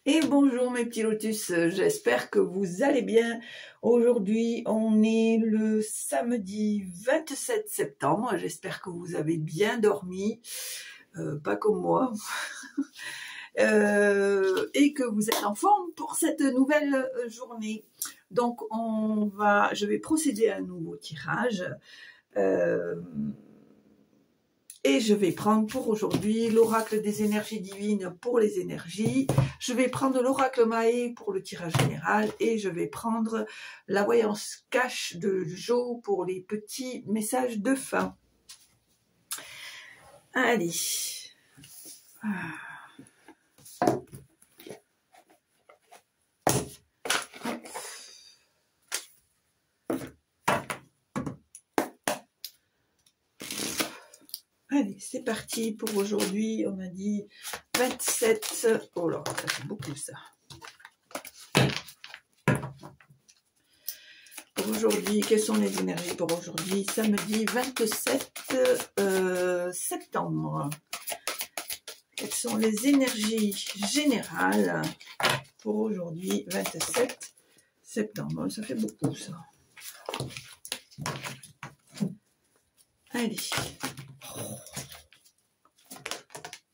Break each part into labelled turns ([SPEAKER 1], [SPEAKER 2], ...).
[SPEAKER 1] Et bonjour mes petits lotus, j'espère que vous allez bien. Aujourd'hui, on est le samedi 27 septembre. J'espère que vous avez bien dormi, pas comme moi, et que vous êtes en forme pour cette nouvelle journée. Donc, je vais procéder à un nouveau tirage. Et je vais prendre pour aujourd'hui l'oracle des énergies divines pour les énergies. Je vais prendre l'oracle Mahé pour le tirage général. Et je vais prendre la voyance cache de Jo pour les petits messages de fin. Allez. Allez, c'est parti pour aujourd'hui. On a dit 27. Oh là, ça fait beaucoup ça. Pour aujourd'hui, quelles sont les énergies pour aujourd'hui? Samedi 27 septembre. Quelles sont les énergies générales pour aujourd'hui, 27 septembre? Ça fait beaucoup ça. Allez.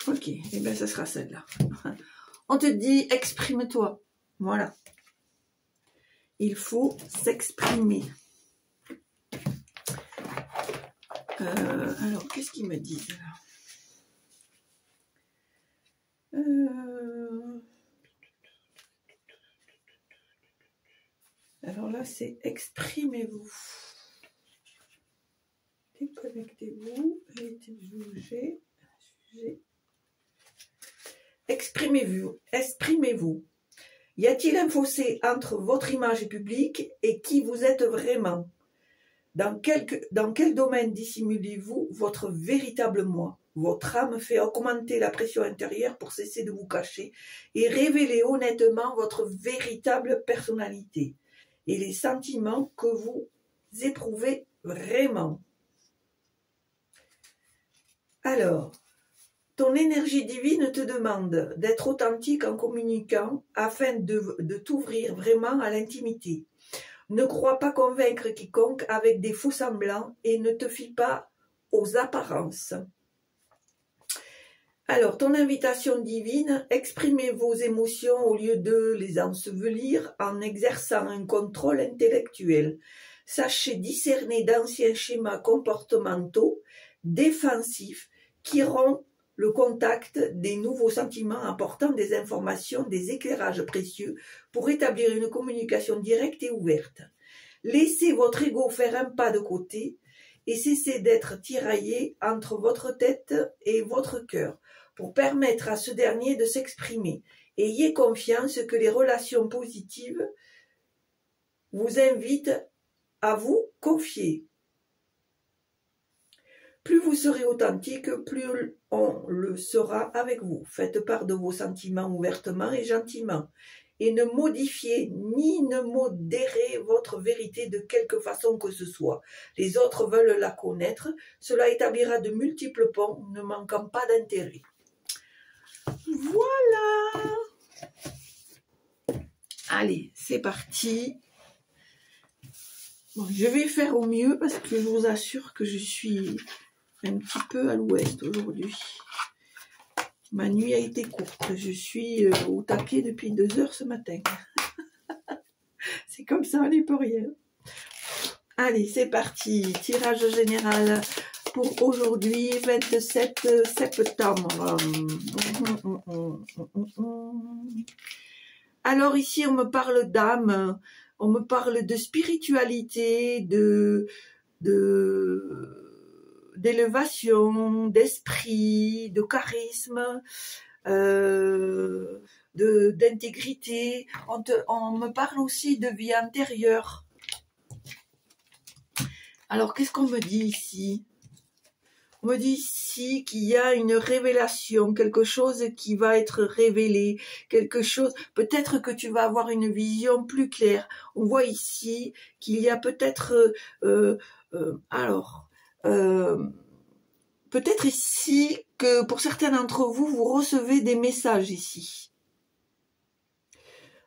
[SPEAKER 1] Ok, et bien ça sera celle-là. On te dit exprime-toi. Voilà. Il faut s'exprimer. Alors, qu'est-ce qu'ils me disent là? Alors là, c'est exprimez-vous. Déconnectez-vous. Sujet. Exprimez-vous. Exprimez-vous. Y a-t-il un fossé entre votre image publique et qui vous êtes vraiment? Dans quel domaine dissimulez-vous votre véritable moi? Votre âme fait augmenter la pression intérieure pour cesser de vous cacher et révéler honnêtement votre véritable personnalité et les sentiments que vous éprouvez vraiment. Alors, ton énergie divine te demande d'être authentique en communiquant afin de t'ouvrir vraiment à l'intimité. Ne crois pas convaincre quiconque avec des faux semblants et ne te fie pas aux apparences. Alors, ton invitation divine, exprimez vos émotions au lieu de les ensevelir en exerçant un contrôle intellectuel. Sachez discerner d'anciens schémas comportementaux défensifs qui rompent le contact des nouveaux sentiments apportant des informations, des éclairages précieux pour établir une communication directe et ouverte. Laissez votre ego faire un pas de côté et cessez d'être tiraillé entre votre tête et votre cœur pour permettre à ce dernier de s'exprimer. Ayez confiance que les relations positives vous invitent à vous confier. Plus vous serez authentique, plus on le sera avec vous. Faites part de vos sentiments ouvertement et gentiment. Et ne modifiez ni ne modérez votre vérité de quelque façon que ce soit. Les autres veulent la connaître. Cela établira de multiples ponts, ne manquant pas d'intérêt. Voilà. Allez, c'est parti. Bon, je vais faire au mieux parce que je vous assure que je suis un petit peu à l'ouest aujourd'hui. Ma nuit a été courte. Je suis au taquet depuis 2 heures ce matin. C'est comme ça, on n'y peut rien. Allez, c'est parti. Tirage général pour aujourd'hui, 27 septembre. Alors ici, on me parle d'âme, on me parle de spiritualité, d'élévation, d'esprit, de charisme, d'intégrité. On me parle aussi de vie intérieure. Alors, qu'est-ce qu'on me dit ici? On me dit ici qu'il y a une révélation, quelque chose qui va être révélé, quelque chose, peut-être que tu vas avoir une vision plus claire. On voit ici qu'il y a peut-être, peut-être ici que pour certains d'entre vous, vous recevez des messages ici.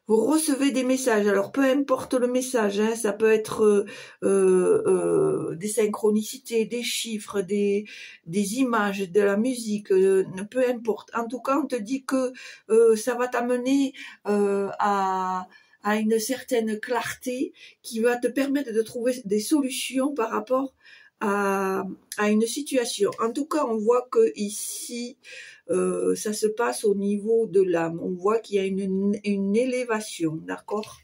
[SPEAKER 1] vous recevez des messages. Alors, peu importe le message, hein, ça peut être des synchronicités, des chiffres, des images, de la musique, peu importe. En tout cas, on te dit que ça va t'amener à une certaine clarté qui va te permettre de trouver des solutions par rapport à une situation. En tout cas, on voit que ici, ça se passe au niveau de l'âme. On voit qu'il y a une élévation, d'accord?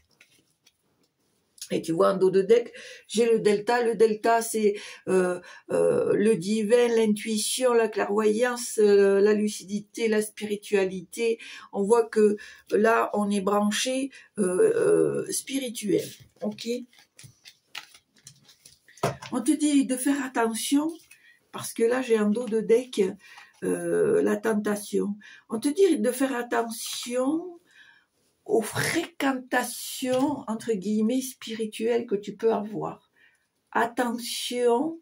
[SPEAKER 1] Et tu vois, en dos de deck, j'ai le delta. Le delta, c'est le divin, l'intuition, la clairvoyance, la lucidité, la spiritualité. On voit que là, on est branché spirituel, ok? On te dit de faire attention, parce que là, j'ai un dos de deck, la tentation. On te dit de faire attention aux fréquentations, entre guillemets, spirituelles que tu peux avoir. Attention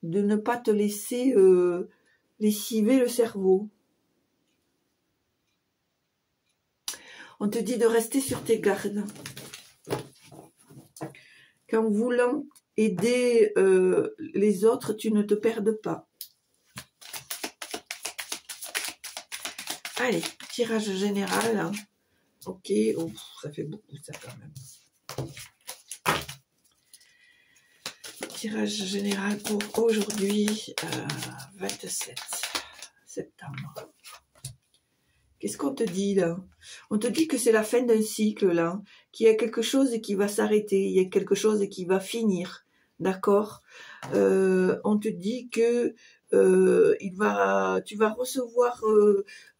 [SPEAKER 1] de ne pas te laisser lessiver le cerveau. On te dit de rester sur tes gardes. Qu'en voulant aider les autres, tu ne te perdes pas. Allez, tirage général. Hein. Ok, oh, ça fait beaucoup ça quand même. Tirage général pour aujourd'hui, 27 septembre. Qu'est-ce qu'on te dit là? On te dit que c'est la fin d'un cycle là, qu'il y a quelque chose qui va s'arrêter, il y a quelque chose qui va finir, d'accord? On te dit que tu vas recevoir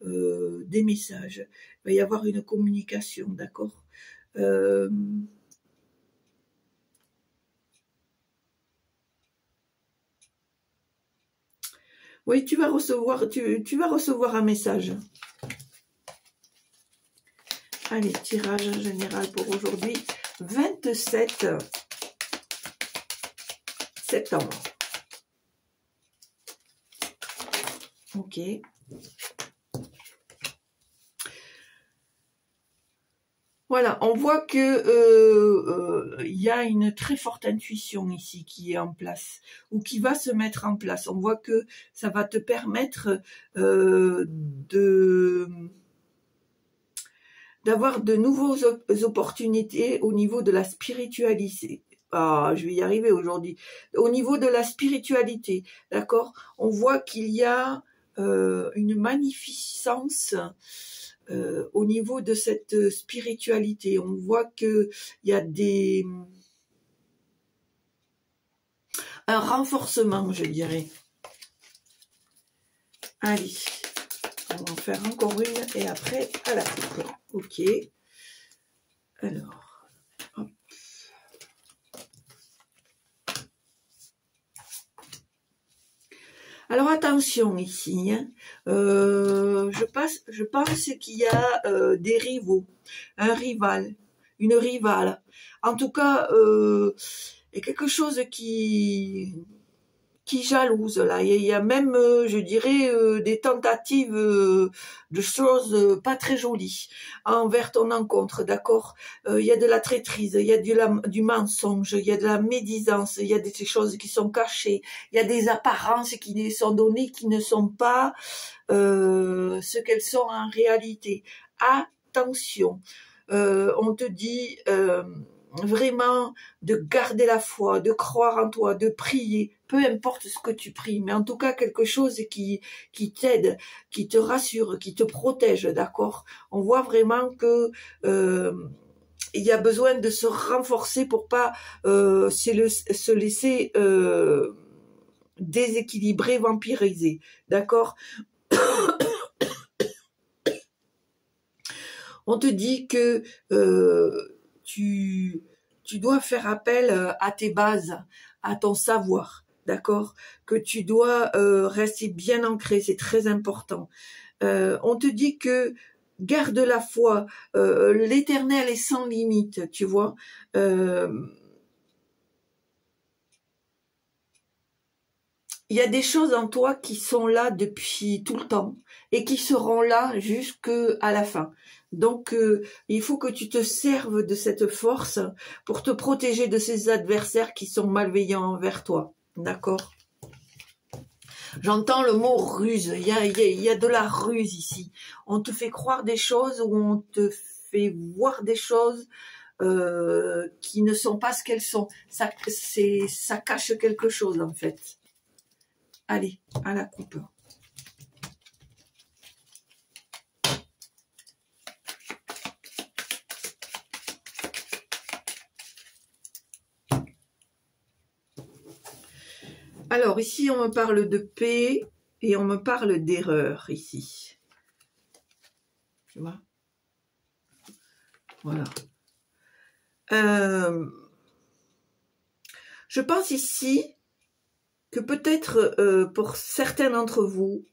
[SPEAKER 1] des messages, il va y avoir une communication, d'accord? Oui, tu vas recevoir un message. Allez, tirage général pour aujourd'hui, 27 septembre. Ok. Voilà, on voit que y a une très forte intuition ici qui est en place ou qui va se mettre en place. On voit que ça va te permettre d'avoir de nouvelles opportunités au niveau de la spiritualité. Ah, je vais y arriver aujourd'hui. Au niveau de la spiritualité, d'accord? On voit qu'il y a une magnificence au niveau de cette spiritualité. On voit que il y a un renforcement, je dirais. Allez, on va en faire encore une et après à la coupe. Ok. Alors, hop. Alors attention ici, hein. Je pense qu'il y a des rivaux, un rival, une rivale. En tout cas, il y a quelque chose qui jalouse là. Il y a même, je dirais, des tentatives de choses pas très jolies envers ton encontre, d'accord? Il y a de la traîtrise, il y a du mensonge, il y a de la médisance, il y a des choses qui sont cachées, il y a des apparences qui sont données qui ne sont pas ce qu'elles sont en réalité. Attention, on te dit vraiment de garder la foi, de croire en toi, de prier, peu importe ce que tu pries, mais en tout cas quelque chose qui t'aide, qui te rassure, qui te protège, d'accord? On voit vraiment que il y a besoin de se renforcer pour pas se laisser déséquilibrer, vampiriser, d'accord? On te dit que tu dois faire appel à tes bases, à ton savoir, d'accord? Que tu dois rester bien ancré, c'est très important. On te dit que garde la foi, l'éternel est sans limite, tu vois. il y a des choses en toi qui sont là depuis tout le temps et qui seront là jusqu'à la fin. Donc, il faut que tu te serves de cette force pour te protéger de ces adversaires qui sont malveillants envers toi. D'accord? J'entends le mot ruse. Il y a de la ruse ici. On te fait croire des choses ou on te fait voir des choses qui ne sont pas ce qu'elles sont. Ça cache quelque chose en fait. Allez, à la coupe. Alors, ici, on me parle de paix et on me parle d'erreur, ici. Tu vois? Voilà. Je pense ici que peut-être pour certains d'entre vous,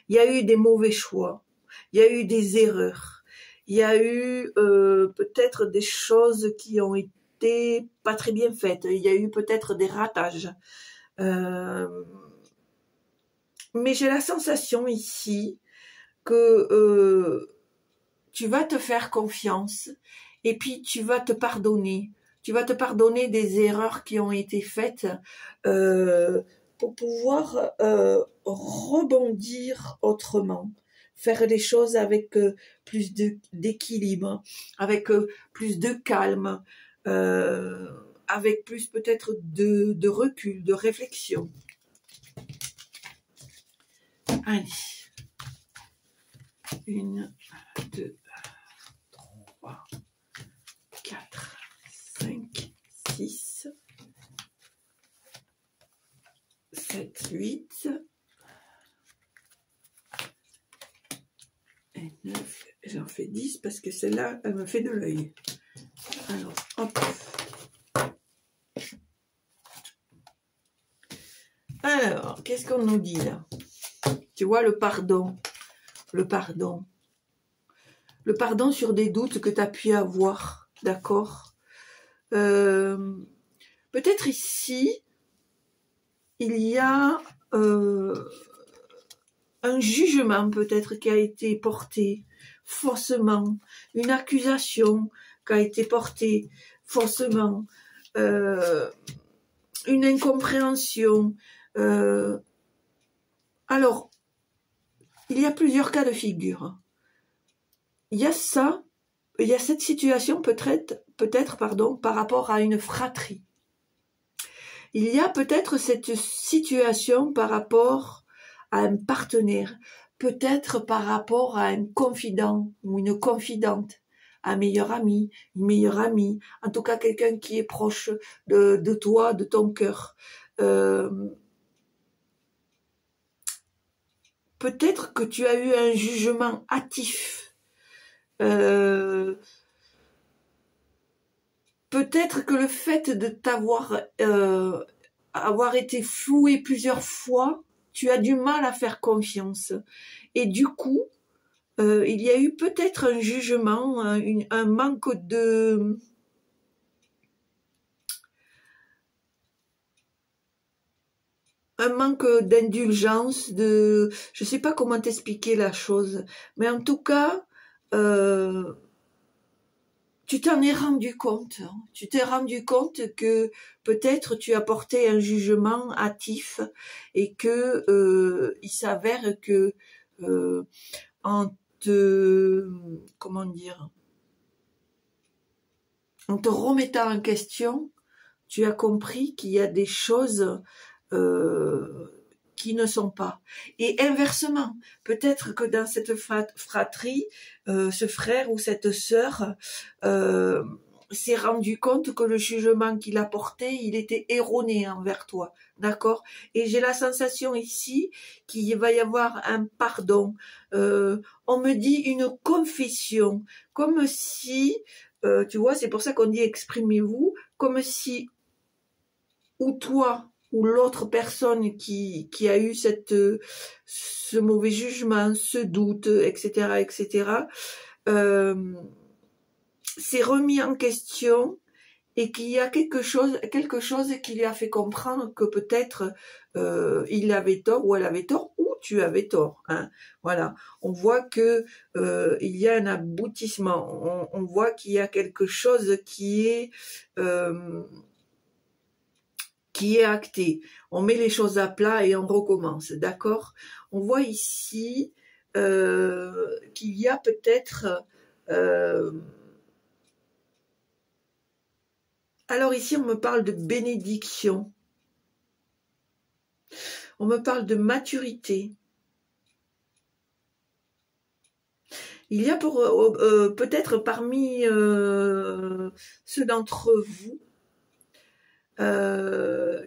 [SPEAKER 1] il y a eu des mauvais choix, il y a eu des erreurs, il y a eu peut-être des choses qui ont été pas très bien faites, il y a eu peut-être des ratages. Mais j'ai la sensation ici que tu vas te faire confiance et puis tu vas te pardonner. Tu vas te pardonner des erreurs qui ont été faites pour pouvoir rebondir autrement, faire les choses avec plus d'équilibre, avec plus de calme, avec plus peut-être de recul, de réflexion. Allez. 1, 2, 3, 4, 5, 6, 7, 8 et 9. J'en fais 10 parce que celle-là, elle me fait de l'œil. Alors, hop. Alors, qu'est-ce qu'on nous dit là? Tu vois, le pardon. Le pardon. Le pardon sur des doutes que tu as pu avoir. D'accord? Peut-être ici, il y a un jugement peut-être qui a été porté faussement, une accusation qui a été portée faussement, une incompréhension. Alors, il y a plusieurs cas de figure. Il y a ça, il y a cette situation peut-être par rapport à une fratrie. Il y a peut-être cette situation par rapport à un partenaire, peut-être par rapport à un confident ou une confidente, un meilleur ami, une meilleure amie, en tout cas quelqu'un qui est proche de toi, de ton cœur. Peut-être que tu as eu un jugement hâtif. Peut-être que le fait de t'avoir avoir été floué plusieurs fois, tu as du mal à faire confiance. Et du coup, il y a eu peut-être un jugement, un manque de... un manque d'indulgence, de... je sais pas comment t'expliquer la chose, mais en tout cas, tu t'en es rendu compte. Tu t'es rendu compte que peut-être tu as porté un jugement hâtif et que il s'avère que en te... comment dire... en te remettant en question, tu as compris qu'il y a des choses qui ne sont pas. Et inversement, peut-être que dans cette fratrie, ce frère ou cette sœur s'est rendu compte que le jugement qu'il a porté, il était erroné envers toi. D'accord? Et j'ai la sensation ici qu'il va y avoir un pardon. On me dit une confession, comme si, tu vois, c'est pour ça qu'on dit exprimez-vous, comme si, ou toi, ou l'autre personne qui a eu ce mauvais jugement, ce doute, etc., s'est remis en question et qu'il y a quelque chose qui lui a fait comprendre que peut-être il avait tort ou elle avait tort ou tu avais tort. Hein. Voilà, on voit que il y a un aboutissement, on voit qu'il y a quelque chose qui est acté. On met les choses à plat et on recommence, d'accord? On voit ici qu'il y a peut-être... alors ici, on me parle de bénédiction. On me parle de maturité. Il y a peut-être parmi ceux d'entre vous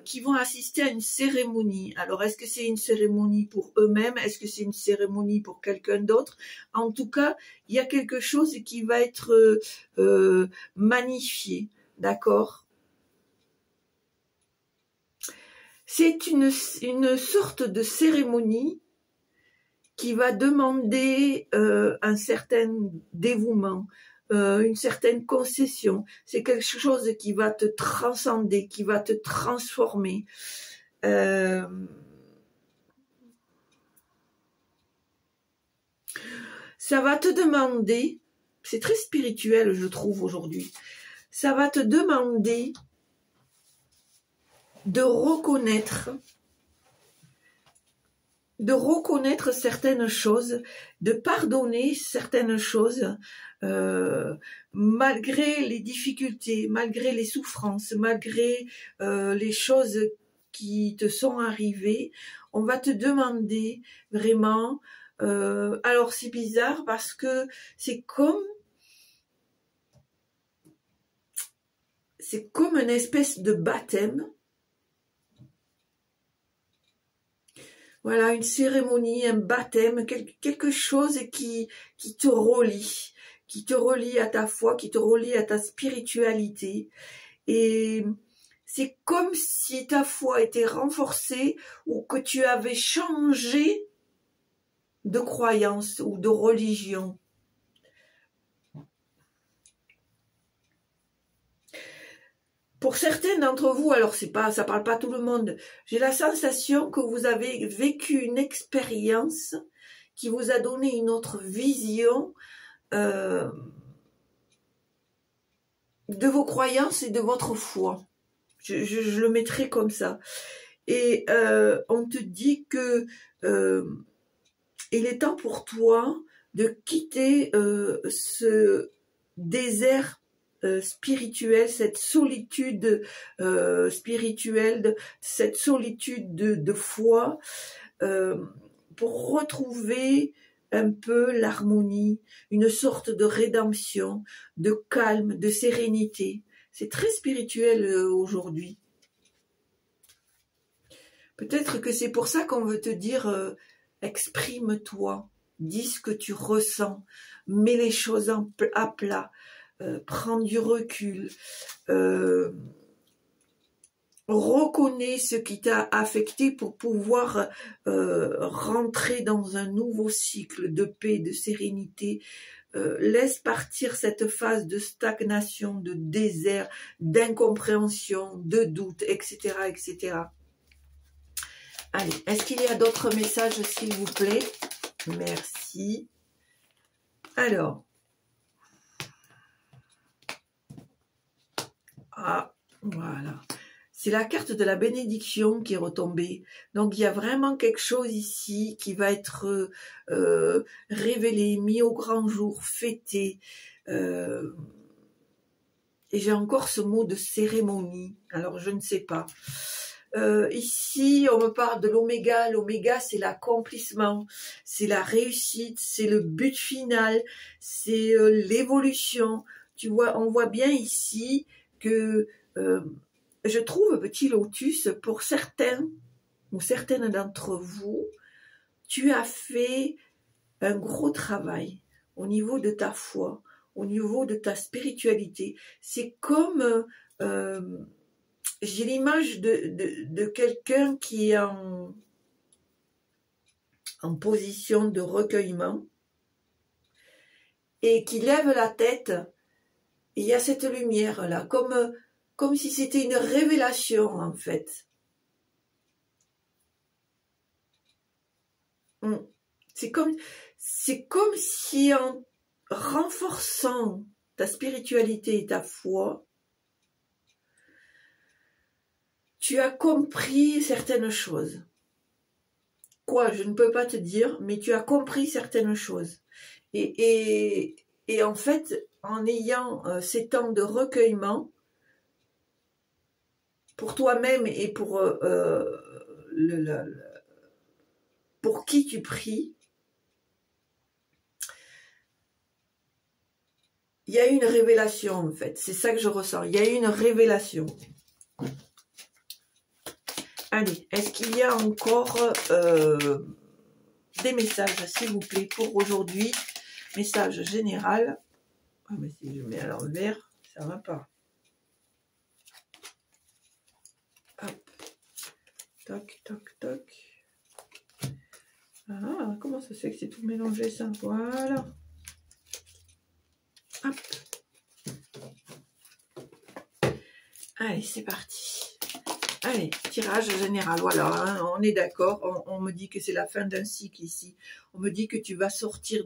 [SPEAKER 1] qui vont assister à une cérémonie. Alors, est-ce que c'est une cérémonie pour eux-mêmes? Est-ce que c'est une cérémonie pour quelqu'un d'autre? En tout cas, il y a quelque chose qui va être magnifié, d'accord? C'est une sorte de cérémonie qui va demander un certain dévouement, une certaine concession. C'est quelque chose qui va te transcender, qui va te transformer. Ça va te demander, c'est très spirituel je trouve aujourd'hui, ça va te demander de reconnaître certaines choses, de pardonner certaines choses, malgré les difficultés, malgré les souffrances, malgré les choses qui te sont arrivées. On va te demander vraiment, alors c'est bizarre parce que c'est comme une espèce de baptême. Voilà, une cérémonie, un baptême, quelque chose qui te relie à ta foi, qui te relie à ta spiritualité. Et c'est comme si ta foi était renforcée ou que tu avais changé de croyance ou de religion. Pour certains d'entre vous, alors ça parle pas à tout le monde, j'ai la sensation que vous avez vécu une expérience qui vous a donné une autre vision de vos croyances et de votre foi. Je le mettrai comme ça. Et on te dit que il est temps pour toi de quitter ce désert spirituelle, cette solitude spirituelle, cette solitude de foi, pour retrouver un peu l'harmonie, une sorte de rédemption, de calme, de sérénité. C'est très spirituel aujourd'hui. Peut-être que c'est pour ça qu'on veut te dire exprime-toi, dis ce que tu ressens, mets les choses à plat. Prends du recul, reconnais ce qui t'a affecté pour pouvoir rentrer dans un nouveau cycle de paix, de sérénité. Laisse partir cette phase de stagnation, de désert, d'incompréhension, de doute, etc., etc. Allez, est-ce qu'il y a d'autres messages, s'il vous plaît? Merci. Alors, ah, voilà. C'est la carte de la bénédiction qui est retombée. Donc, il y a vraiment quelque chose ici qui va être révélé, mis au grand jour, fêté. Et j'ai encore ce mot de cérémonie. Alors, je ne sais pas. Ici, on me parle de l'oméga. L'oméga, c'est l'accomplissement, c'est la réussite, c'est le but final, c'est l'évolution. Tu vois, on voit bien ici que je trouve, petit lotus, pour certains ou certaines d'entre vous, tu as fait un gros travail au niveau de ta foi, au niveau de ta spiritualité. C'est comme, j'ai l'image de quelqu'un qui est en position de recueillement et qui lève la tête. Et il y a cette lumière là, comme si c'était une révélation en fait. C'est comme si en renforçant ta spiritualité et ta foi, tu as compris certaines choses. Quoi, je ne peux pas te dire, mais tu as compris certaines choses. Et en fait, en ayant ces temps de recueillement, pour toi-même et pour qui tu pries, il y a une révélation en fait. C'est ça que je ressens. Il y a une révélation. Allez, est-ce qu'il y a encore des messages, s'il vous plaît, pour aujourd'hui? Message général. Ah, mais si je mets à l'envers, ça va pas. Hop. Toc, toc, toc. Ah, comment ça se fait que c'est tout mélangé, ça? Voilà. Hop. Allez, c'est parti. Allez, tirage général, voilà, hein, on est d'accord, on me dit que c'est la fin d'un cycle ici. On me dit que tu vas sortir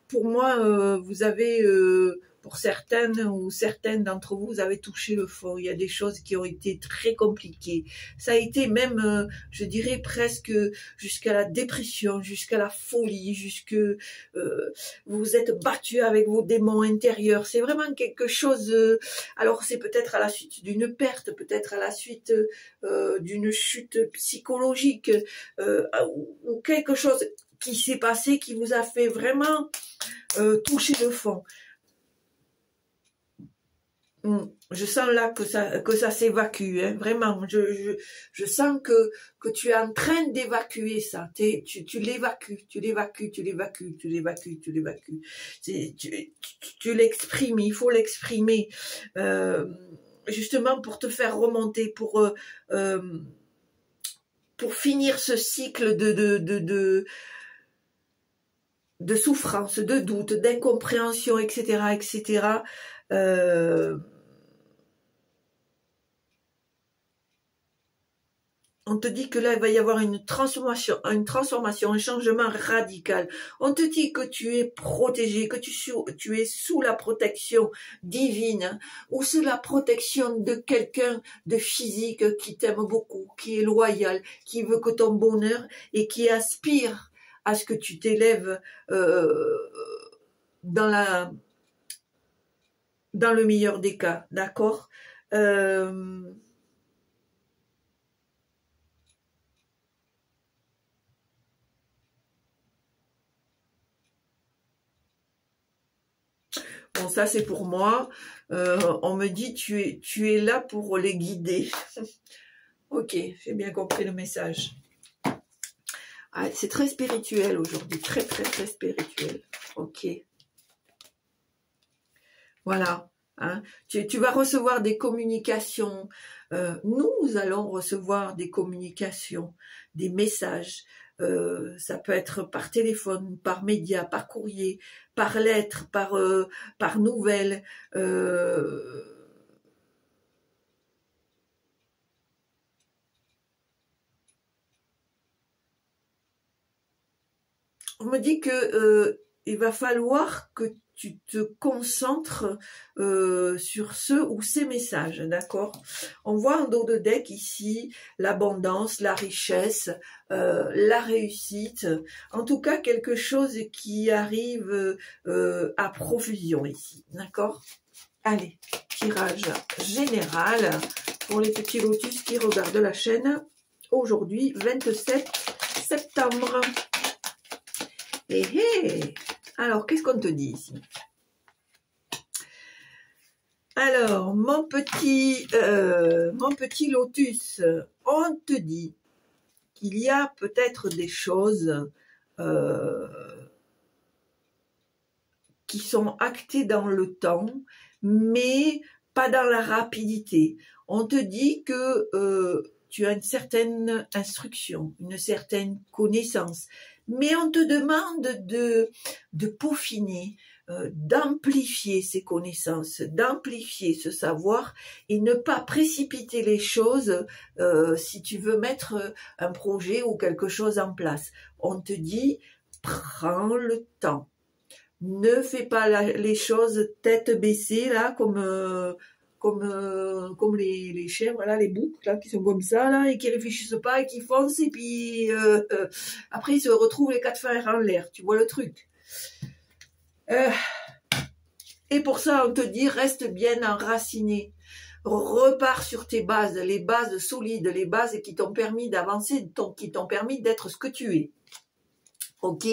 [SPEAKER 1] Pour moi, vous avez, pour certaines ou certaines d'entre vous, vous avez touché le fond. Il y a des choses qui ont été très compliquées. Ça a été même, je dirais presque jusqu'à la dépression, jusqu'à la folie, vous vous êtes battu avec vos démons intérieurs. C'est vraiment quelque chose, alors c'est peut-être à la suite d'une perte, peut-être à la suite d'une chute psychologique, ou quelque chose qui s'est passé, qui vous a fait vraiment toucher le fond. Je sens là que ça s'évacue, hein, vraiment. Je sens que tu es en train d'évacuer ça. Tu l'évacues, tu l'évacues, tu l'évacues, tu l'évacues, tu l'évacues. Tu l'exprimes, il faut l'exprimer. Justement pour te faire remonter, pour finir ce cycle de souffrance, de doute, d'incompréhension, etc., etc. On te dit que là, il va y avoir une transformation, un changement radical. On te dit que tu es protégé, que tu es sous la protection divine, ou sous la protection de quelqu'un de physique qui t'aime beaucoup, qui est loyal, qui veut que ton bonheur et qui aspire à ce que tu t'élèves dans le meilleur des cas, d'accord? Bon, ça c'est pour moi. On me dit tu es là pour les guider. Ok, j'ai bien compris le message. Ah, c'est très spirituel aujourd'hui, très très très spirituel. Ok. Voilà. Hein. Tu vas recevoir des communications. Nous allons recevoir des communications, des messages. Ça peut être par téléphone, par média, par courrier, par lettre, par nouvelle. On me dit que il va falloir que tu te concentres sur ce ou ces messages, d'accord? On voit en dos de deck ici l'abondance, la richesse, la réussite, en tout cas quelque chose qui arrive à profusion ici, d'accord? Allez, tirage général pour les petits lotus qui regardent la chaîne aujourd'hui, 27 septembre. Alors, qu'est-ce qu'on te dit ici? Alors, mon petit lotus, on te dit qu'il y a peut-être des choses qui sont actées dans le temps, mais pas dans la rapidité. On te dit que tu as une certaine instruction, une certaine connaissance, mais on te demande de peaufiner, d'amplifier ses connaissances, d'amplifier ce savoir et ne pas précipiter les choses si tu veux mettre un projet ou quelque chose en place. On te dit, prends le temps. Ne fais pas les choses tête baissée, là, comme les chiens, voilà, les boucs, là, qui sont comme ça, là, et qui réfléchissent pas, et qui foncent, et puis après, ils se retrouvent les quatre fers en l'air, tu vois le truc. Et pour ça, on te dit, reste bien enraciné. Repars sur tes bases, les bases solides, les bases qui t'ont permis d'avancer, qui t'ont permis d'être ce que tu es. Ok,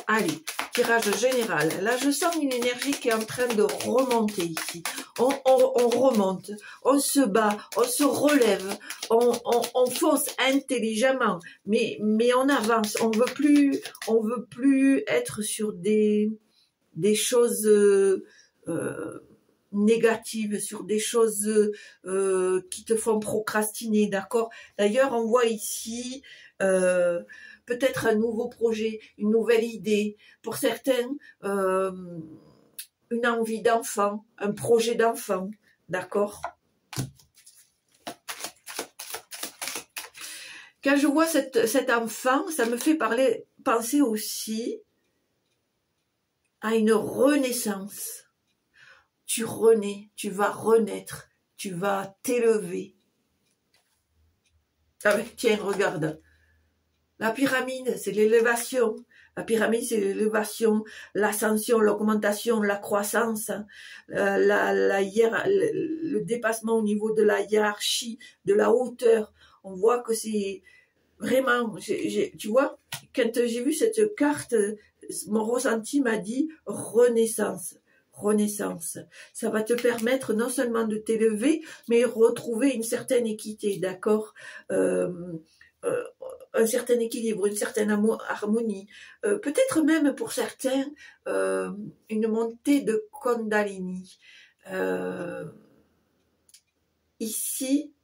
[SPEAKER 1] allez, tirage général. Là, je sens une énergie qui est en train de remonter ici. On remonte, on se bat, on se relève, on fonce intelligemment, mais on avance. On veut plus être sur des choses négatives, sur des choses qui te font procrastiner, d'accord? D'ailleurs, on voit ici peut-être un nouveau projet, une nouvelle idée. Pour certains, une envie d'enfant, un projet d'enfant, d'accord? Quand je vois cet enfant, ça me fait penser aussi à une renaissance. Tu renais, tu vas renaître, tu vas t'élever. Ah ben, tiens, regarde. La pyramide, c'est l'élévation. La pyramide, c'est l'élévation, l'ascension, l'augmentation, la croissance, le dépassement au niveau de la hiérarchie, de la hauteur. On voit que c'est vraiment, tu vois, quand j'ai vu cette carte, mon ressenti m'a dit renaissance. Renaissance. Ça va te permettre non seulement de t'élever, mais retrouver une certaine équité, d'accord, un certain équilibre, une certaine harmonie, peut-être même pour certains une montée de Kundalini. Ici,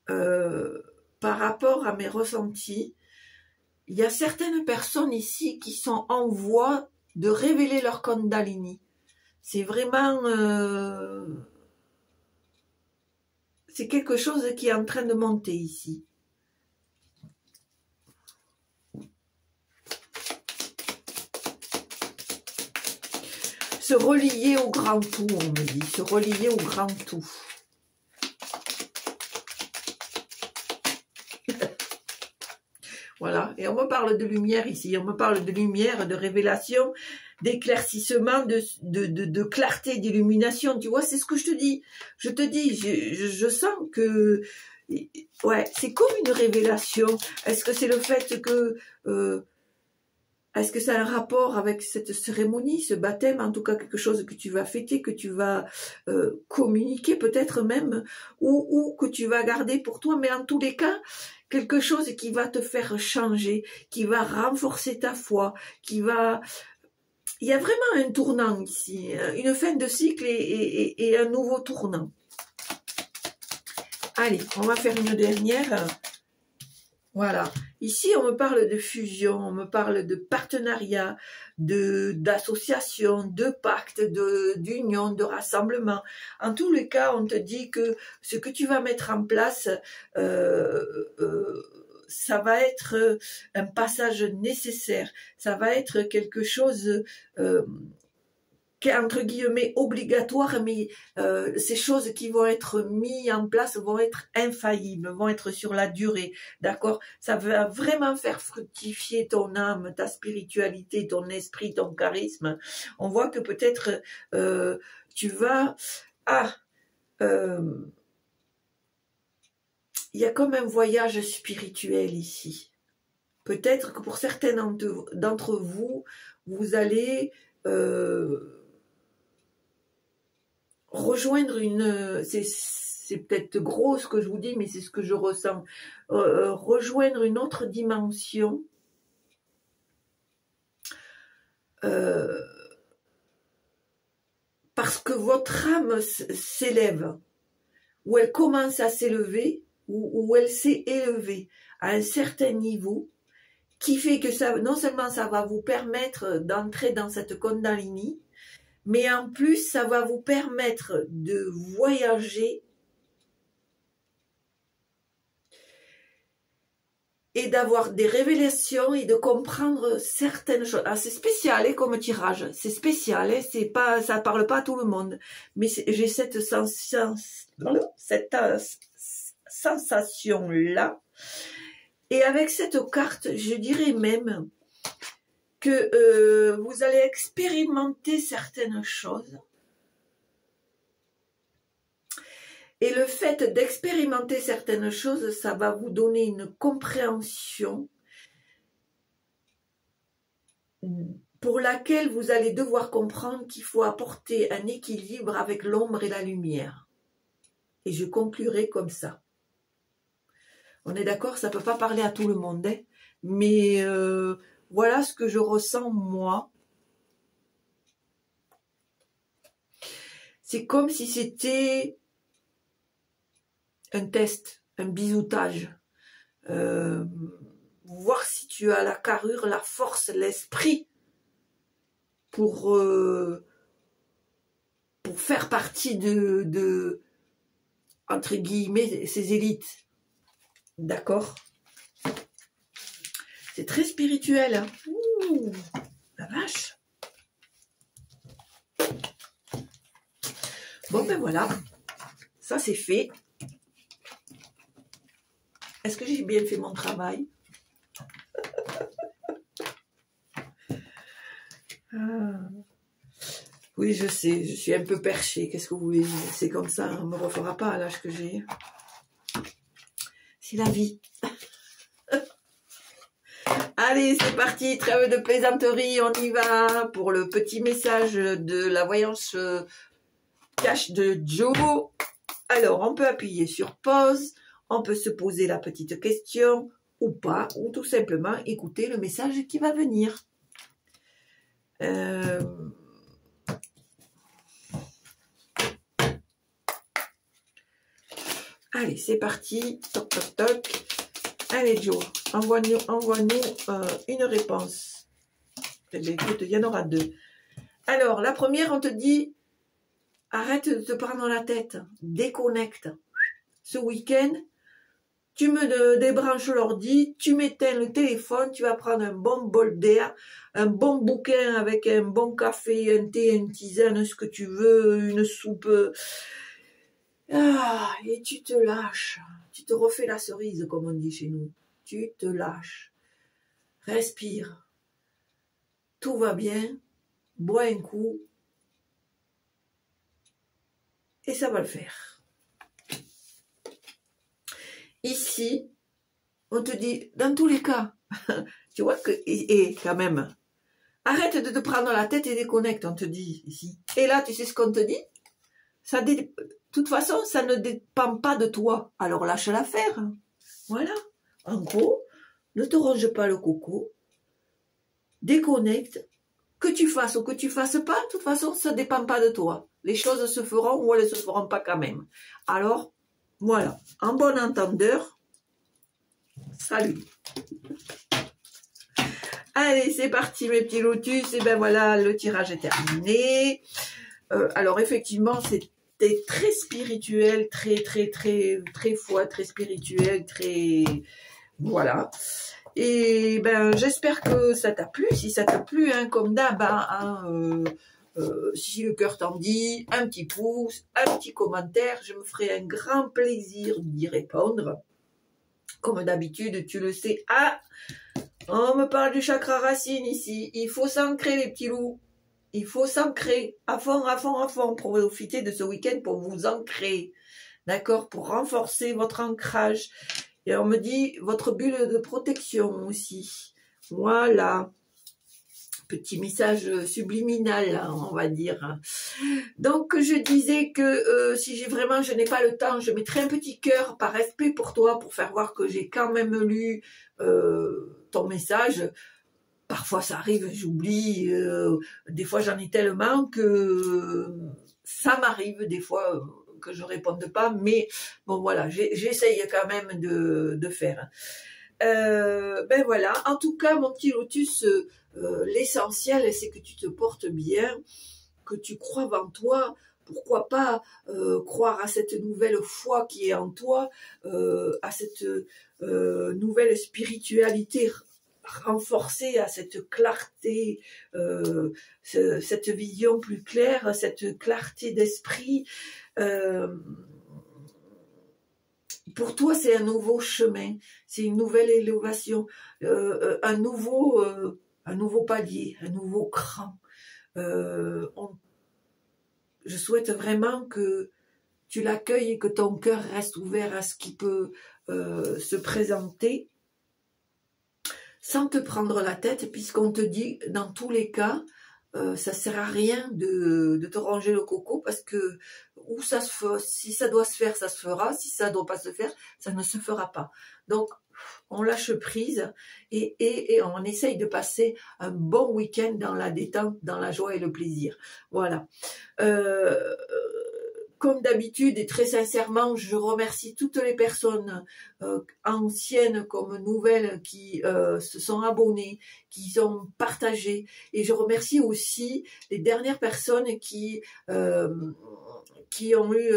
[SPEAKER 1] par rapport à mes ressentis, il y a certaines personnes ici qui sont en voie de révéler leur Kundalini. C'est vraiment c'est quelque chose qui est en train de monter ici. Se relier au grand tout, on me dit. Se relier au grand tout. Voilà. Et on me parle de lumière ici. On me parle de lumière, de révélation, d'éclaircissement, de clarté, d'illumination. Tu vois, c'est ce que je te dis. Je te dis, je sens que... Ouais, c'est comme une révélation. Est-ce que c'est le fait que... est-ce que ça a un rapport avec cette cérémonie, ce baptême, en tout cas quelque chose que tu vas fêter, que tu vas communiquer peut-être même, ou que tu vas garder pour toi, mais en tous les cas, quelque chose qui va te faire changer, qui va renforcer ta foi, qui va... Il y a vraiment un tournant ici, une fin de cycle et un nouveau tournant. Allez, on va faire une dernière. Voilà. Ici, on me parle de fusion, on me parle de partenariat, d'association, de pacte, d'union, de rassemblement. En tous les cas, on te dit que ce que tu vas mettre en place, ça va être un passage nécessaire. Ça va être quelque chose qui est entre guillemets obligatoire, mais ces choses qui vont être mises en place vont être infaillibles, vont être sur la durée, d'accord? Ça va vraiment faire fructifier ton âme, ta spiritualité, ton esprit, ton charisme. On voit que peut-être tu vas... il y a comme un voyage spirituel ici. Peut-être que pour certains d'entre vous, vous allez... rejoindre une, c'est peut-être gros ce que je vous dis, mais c'est ce que je ressens, rejoindre une autre dimension, parce que votre âme s'élève, ou elle commence à s'élever, ou elle s'est élevée à un certain niveau, qui fait que ça, non seulement ça va vous permettre d'entrer dans cette Kundalini, mais en plus ça va vous permettre de voyager et d'avoir des révélations et de comprendre certaines choses. Ah, c'est spécial comme tirage, c'est spécial, c'est pas, ça parle pas à tout le monde, mais j'ai cette sensation-là. Et avec cette carte, je dirais même que vous allez expérimenter certaines choses. Et le fait d'expérimenter certaines choses, ça va vous donner une compréhension pour laquelle vous allez devoir comprendre qu'il faut apporter un équilibre avec l'ombre et la lumière. Et je conclurai comme ça. On est d'accord, ça ne peut pas parler à tout le monde, hein, mais voilà ce que je ressens moi. C'est comme si c'était un test, un bisoutage. Voir si tu as la carrure, la force, l'esprit pour faire partie de entre guillemets, ces élites. D'accord? C'est très spirituel. Hein. Ouh, la vache. Bon, ben voilà. Ça, c'est fait. Est-ce que j'ai bien fait mon travail? Oui, je sais, je suis un peu perchée. Qu'est-ce que vous voulez? C'est comme ça, on ne me refera pas à l'âge que j'ai. C'est la vie. Allez, c'est parti, trêve de plaisanterie, on y va pour le petit message de la voyance cash de Joe. Alors, on peut appuyer sur pause, on peut se poser la petite question ou pas, ou tout simplement écouter le message qui va venir. Allez, c'est parti. Toc, toc, toc. Allez, Joe, envoie-nous une réponse. Eh bien, écoute, il y en aura deux. Alors, la première, on te dit, arrête de te prendre la tête. Déconnecte. Ce week-end, tu me débranches l'ordi, tu m'éteins le téléphone, tu vas prendre un bon bol d'air, un bon bouquin avec un bon café, un thé, une tisane, ce que tu veux, une soupe. Ah, et tu te lâches. Tu te refais la cerise, comme on dit chez nous. Tu te lâches. Respire. Tout va bien. Bois un coup. Et ça va le faire. Ici, on te dit, dans tous les cas, tu vois que, et quand même, arrête de te prendre la tête et déconnecte, on te dit ici. Et là, tu sais ce qu'on te dit? De toute façon, ça ne dépend pas de toi. Alors lâche l'affaire. Voilà. En gros, ne te ronge pas le coco. Déconnecte. Que tu fasses ou que tu fasses pas, de toute façon, ça ne dépend pas de toi. Les choses se feront ou elles ne se feront pas quand même. Alors, voilà. En bon entendeur, salut. Allez, c'est parti mes petits lotus. Et ben voilà, le tirage est terminé. Alors effectivement, c'était très spirituel, très foi, très spirituel, très... Voilà. Et ben j'espère que ça t'a plu. Si ça t'a plu, hein, comme d'hab, si le cœur t'en dit, un petit pouce, un petit commentaire, je me ferai un grand plaisir d'y répondre. Comme d'habitude, tu le sais. Ah, on me parle du chakra racine ici. Il faut s'ancrer les petits loups. Il faut s'ancrer à fond, pour profiter de ce week-end pour vous ancrer, d'accord, pour renforcer votre ancrage. Et on me dit votre bulle de protection aussi. Voilà, petit message subliminal, on va dire. Donc je disais que si je n'ai pas le temps, je mettrai un petit cœur par respect pour toi, pour faire voir que j'ai quand même lu ton message. Parfois ça arrive, j'oublie, des fois j'en ai tellement que ça m'arrive des fois que je ne réponde pas, mais bon voilà, j'essaye quand même de faire. Ben voilà, en tout cas, mon petit lotus, l'essentiel, c'est que tu te portes bien, que tu crois en toi. Pourquoi pas croire à cette nouvelle foi qui est en toi, à cette nouvelle spiritualité renforcée, à cette clarté, cette vision plus claire, cette clarté d'esprit. Pour toi, c'est un nouveau chemin, c'est une nouvelle élévation, un nouveau palier, un nouveau cran. Je souhaite vraiment que tu l'accueilles et que ton cœur reste ouvert à ce qui peut se présenter, sans te prendre la tête, puisqu'on te dit, dans tous les cas, ça sert à rien de te ronger le coco, parce que où ça se fait, si ça doit se faire, ça se fera. Si ça ne doit pas se faire, ça ne se fera pas. Donc, on lâche prise et on essaye de passer un bon week-end dans la détente, dans la joie et le plaisir. Voilà. Comme d'habitude et très sincèrement, je remercie toutes les personnes anciennes comme nouvelles qui se sont abonnées, qui ont partagé. Et je remercie aussi les dernières personnes qui ont eu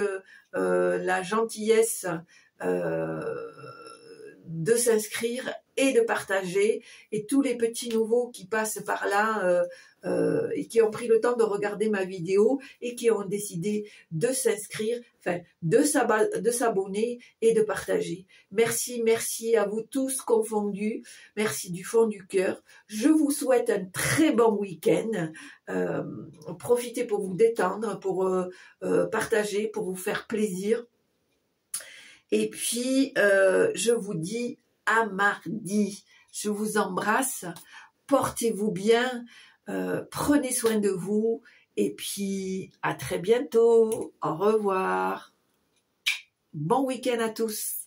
[SPEAKER 1] la gentillesse de s'inscrire et de partager, et tous les petits nouveaux qui passent par là et qui ont pris le temps de regarder ma vidéo et qui ont décidé de s'inscrire, enfin de s'abonner et de partager. Merci, merci à vous tous confondus, merci du fond du cœur. Je vous souhaite un très bon week-end. Profitez pour vous détendre, pour partager, pour vous faire plaisir. Et puis, je vous dis à mardi. Je vous embrasse. Portez-vous bien. Prenez soin de vous. Et puis, à très bientôt. Au revoir. Bon week-end à tous.